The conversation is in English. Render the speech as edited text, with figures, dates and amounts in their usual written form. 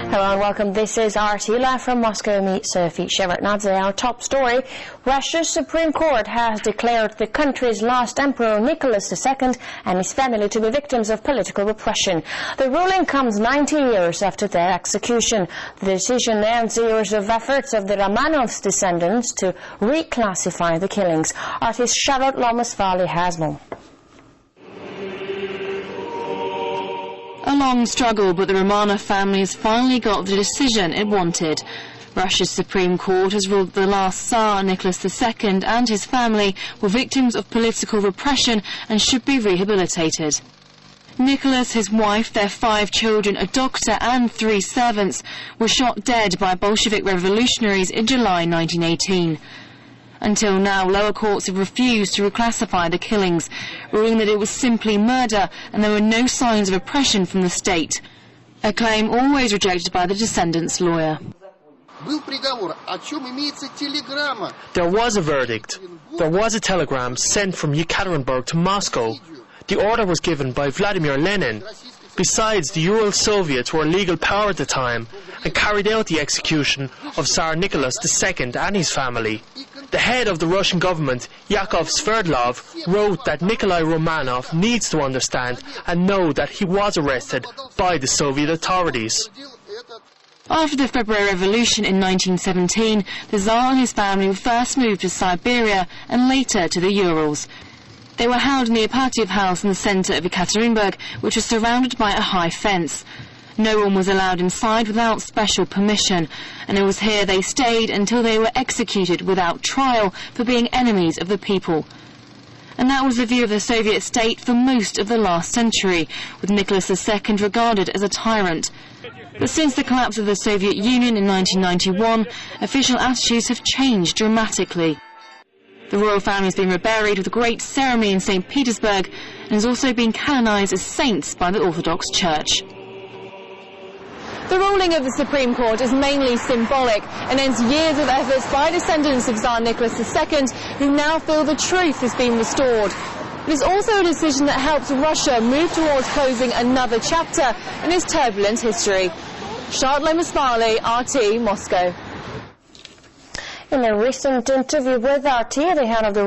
Hello and welcome. This is RT Live from Moscow. Meet Sophie Shevardnadze. Our top story: Russia's Supreme Court has declared the country's last emperor Nicholas II and his family to be victims of political repression. The ruling comes 90 years after their execution. The decision ends years of efforts of the Romanovs' descendants to reclassify the killings. Artist Charlotte Lomas-Farley has more. A long struggle, but the Romanov family has finally got the decision it wanted. Russia's Supreme Court has ruled that the last Tsar, Nicholas II, and his family were victims of political repression and should be rehabilitated. Nicholas, his wife, their 5 children, a doctor and 3 servants were shot dead by Bolshevik revolutionaries in July 1918. Until now, lower courts have refused to reclassify the killings, ruling that it was simply murder and there were no signs of oppression from the state, a claim always rejected by the descendants' lawyer. There was a verdict. There was a telegram sent from Yekaterinburg to Moscow. The order was given by Vladimir Lenin. Besides, the Ural Soviets were a legal power at the time and carried out the execution of Tsar Nicholas II and his family. The head of the Russian government, Yakov Sverdlov, wrote that Nikolai Romanov needs to understand and know that he was arrested by the Soviet authorities. After the February Revolution in 1917, the Tsar and his family were first moved to Siberia and later to the Urals. They were held in the Apatiev house in the centre of Yekaterinburg, which was surrounded by a high fence. No one was allowed inside without special permission, and it was here they stayed until they were executed without trial for being enemies of the people. And that was the view of the Soviet state for most of the last century, with Nicholas II regarded as a tyrant. But since the collapse of the Soviet Union in 1991, official attitudes have changed dramatically. The royal family has been reburied with a great ceremony in St. Petersburg and has also been canonized as saints by the Orthodox Church. The ruling of the Supreme Court is mainly symbolic and ends years of efforts by descendants of Tsar Nicholas II who now feel the truth has been restored. It is also a decision that helps Russia move towards closing another chapter in its turbulent history. Charlotte Lomas-Farley, RT, Moscow. In a recent interview with RT, the head of the